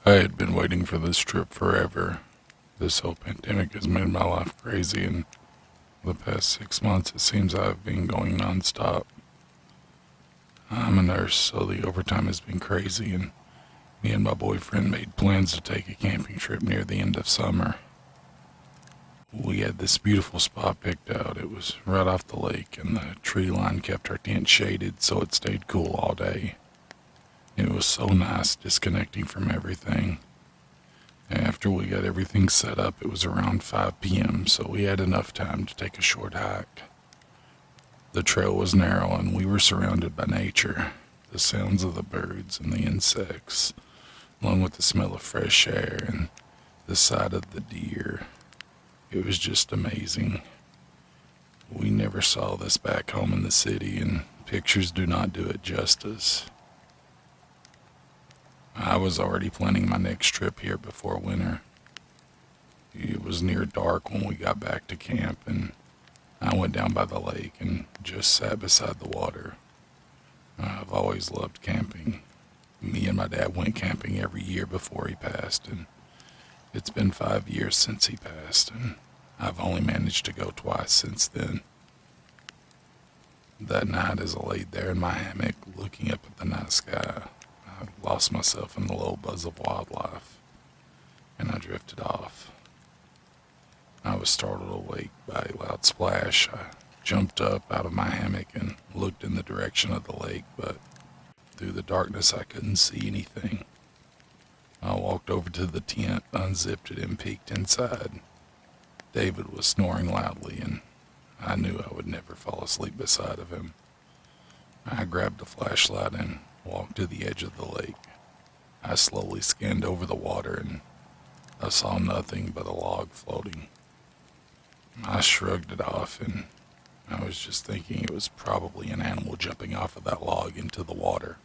I had been waiting for this trip forever. This whole pandemic has made my life crazy, and the past 6 months it seems I've been going nonstop. I'm a nurse, so the overtime has been crazy, and me and my boyfriend made plans to take a camping trip near the end of summer. We had this beautiful spot picked out. It was right off the lake, and the tree line kept our tent shaded so it stayed cool all day. It was so nice disconnecting from everything. After we got everything set up, it was around 5 p.m., so we had enough time to take a short hike. The trail was narrow and we were surrounded by nature. The sounds of the birds and the insects, along with the smell of fresh air and the sight of the deer. It was just amazing. We never saw this back home in the city, and pictures do not do it justice. I was already planning my next trip here before winter. It was near dark when we got back to camp, and I went down by the lake and just sat beside the water. I've always loved camping. Me and my dad went camping every year before he passed, and it's been 5 years since he passed, and I've only managed to go twice since then. That night, as I laid there in my hammock looking up at the night sky, I lost myself in the low buzz of wildlife, and I drifted off. I was startled awake by a loud splash. I jumped up out of my hammock and looked in the direction of the lake, but through the darkness I couldn't see anything. I walked over to the tent, unzipped it, and peeked inside. David was snoring loudly, and I knew I would never fall asleep beside of him. I grabbed a flashlight and walked to the edge of the lake. I slowly scanned over the water, and I saw nothing but a log floating. I shrugged it off, and I was just thinking it was probably an animal jumping off of that log into the water.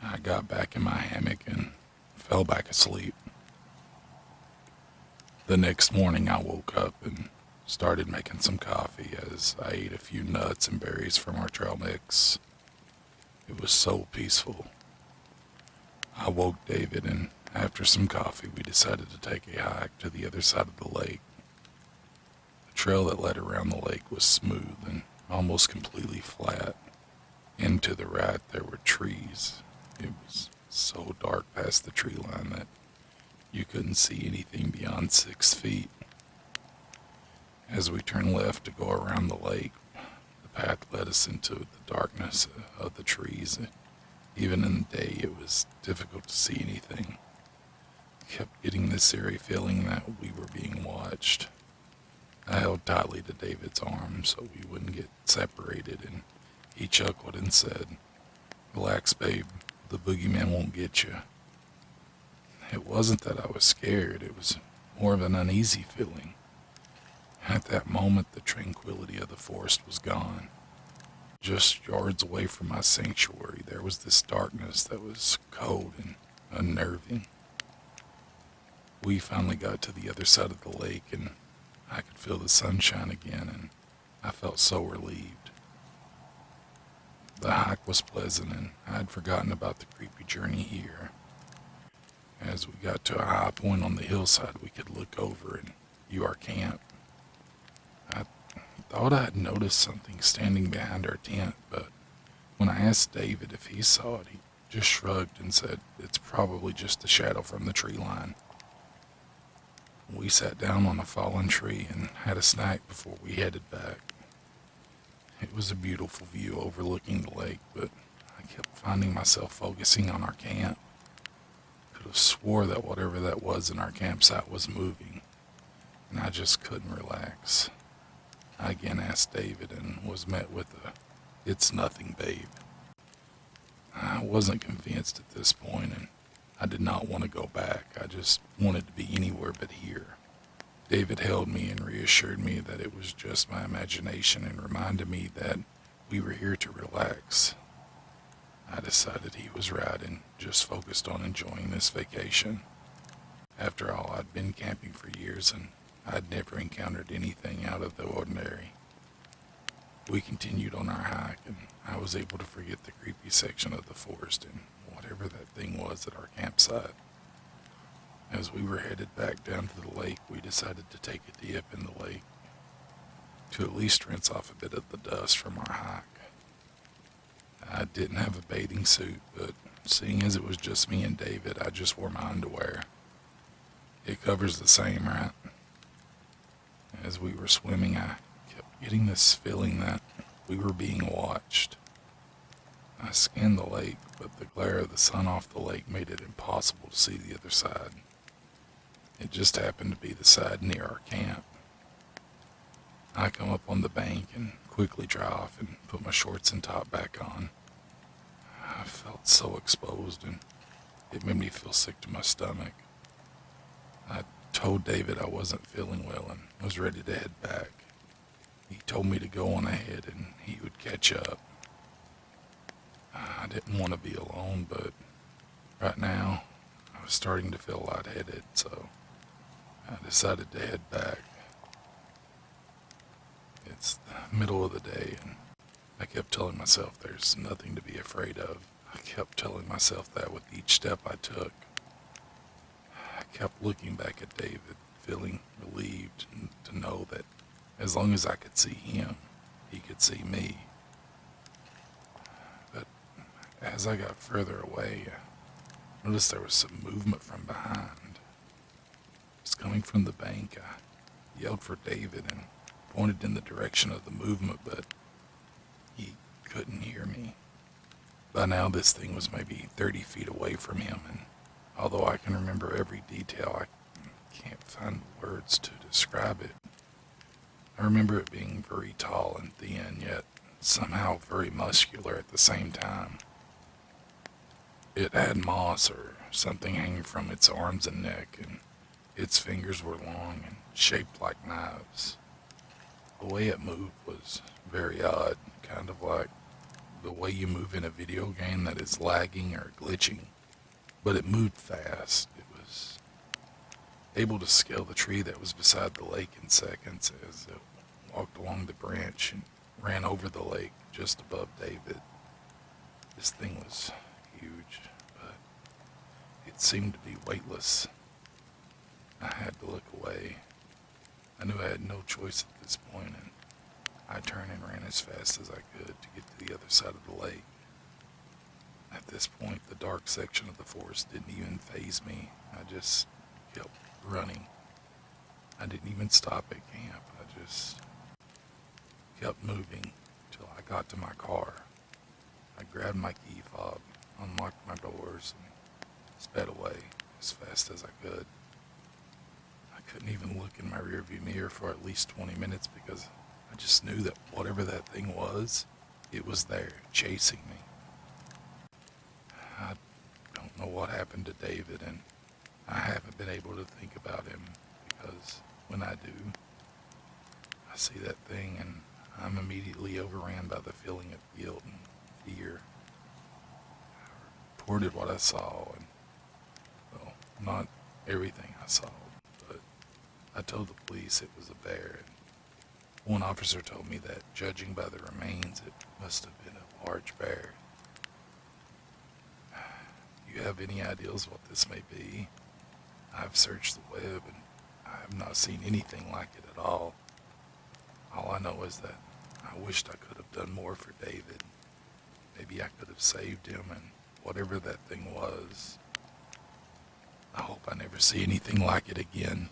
I got back in my hammock and fell back asleep. The next morning I woke up and started making some coffee as I ate a few nuts and berries from our trail mix. It was so peaceful. I woke David, and after some coffee we decided to take a hike to the other side of the lake. The trail that led around the lake was smooth and almost completely flat, and to the right there were trees. It was so dark past the tree line that you couldn't see anything beyond 6 feet. As we turned left to go around the lake, the path led us into the darkness of the trees. Even in the day, it was difficult to see anything. I kept getting this eerie feeling that we were being watched. I held tightly to David's arm so we wouldn't get separated, and he chuckled and said, "Relax, babe. The boogeyman won't get you." It wasn't that I was scared, it was more of an uneasy feeling. At that moment, the tranquility of the forest was gone. Just yards away from my sanctuary, there was this darkness that was cold and unnerving. We finally got to the other side of the lake, and I could feel the sunshine again, and I felt so relieved. The hike was pleasant, and I had forgotten about the creepy journey here. As we got to a high point on the hillside, we could look over and view our camp. I thought I had noticed something standing behind our tent, but when I asked David if he saw it, he just shrugged and said it's probably just a shadow from the tree line. We sat down on a fallen tree and had a snack before we headed back. It was a beautiful view overlooking the lake, but I kept finding myself focusing on our camp. I could have swore that whatever that was in our campsite was moving, and I just couldn't relax. I again asked David and was met with a, "It's nothing, babe." I wasn't convinced at this point, and I did not want to go back. I just wanted to be anywhere but here. David held me and reassured me that it was just my imagination and reminded me that we were here to relax. I decided he was right and just focused on enjoying this vacation. After all, I'd been camping for years and I'd never encountered anything out of the ordinary. We continued on our hike, and I was able to forget the creepy section of the forest and whatever that thing was at our campsite. As we were headed back down to the lake, we decided to take a dip in the lake to at least rinse off a bit of the dust from our hike. I didn't have a bathing suit, but seeing as it was just me and David, I just wore my underwear. It covers the same, right? As we were swimming, I kept getting this feeling that we were being watched. I scanned the lake, but the glare of the sun off the lake made it impossible to see the other side. It just happened to be the side near our camp. I come up on the bank and quickly dry off and put my shorts and top back on. I felt so exposed and it made me feel sick to my stomach. I told David I wasn't feeling well and was ready to head back. He told me to go on ahead and he would catch up. I didn't want to be alone, but right now I was starting to feel lightheaded, so I decided to head back. It's the middle of the day and I kept telling myself there's nothing to be afraid of. I kept telling myself that with each step I took. I kept looking back at David, feeling relieved to know that as long as I could see him, he could see me. But as I got further away, I noticed there was some movement from behind. It was coming from the bank. I yelled for David and pointed in the direction of the movement, but he couldn't hear me. By now, this thing was maybe 30 feet away from him, and although I can remember every detail, I can't find words to describe it. I remember it being very tall and thin, yet somehow very muscular at the same time. It had moss or something hanging from its arms and neck, and its fingers were long and shaped like knives. The way it moved was very odd, kind of like the way you move in a video game that is lagging or glitching, but it moved fast. It was able to scale the tree that was beside the lake in seconds as it walked along the branch and ran over the lake just above David. This thing was huge, but it seemed to be weightless. I had to look away. I knew I had no choice at this point, and I turned and ran as fast as I could to get to the other side of the lake. At this point, the dark section of the forest didn't even faze me. I just kept running. I didn't even stop at camp. I just kept moving till I got to my car. I grabbed my key fob, unlocked my doors, and sped away as fast as I could. I couldn't even look in my rearview mirror for at least 20 minutes because I just knew that whatever that thing was, it was there, chasing me. I don't know what happened to David, and I haven't been able to think about him because when I do, I see that thing and I'm immediately overran by the feeling of guilt and fear. I reported what I saw, and, well, not everything I saw, but I told the police it was a bear, and one officer told me that, judging by the remains, it must have been a large bear. Do you have any ideas what this may be? I've searched the web, and I have not seen anything like it at all. All I know is that I wished I could have done more for David. Maybe I could have saved him, and whatever that thing was, I hope I never see anything like it again.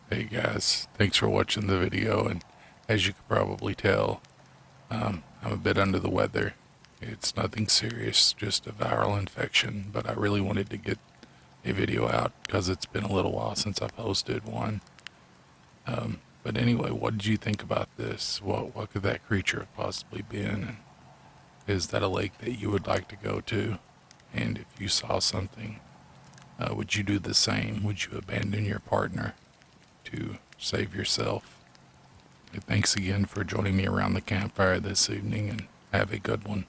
Hey guys, thanks for watching the video, and as you could probably tell, I'm a bit under the weather. It's nothing serious, just a viral infection, but I really wanted to get a video out because it's been a little while since I posted one. But anyway, what did you think about this? What could that creature have possibly been? And is that a lake that you would like to go to? And if you saw something, would you do the same? Would you abandon your partner to save yourself? And thanks again for joining me around the campfire this evening, and have a good one.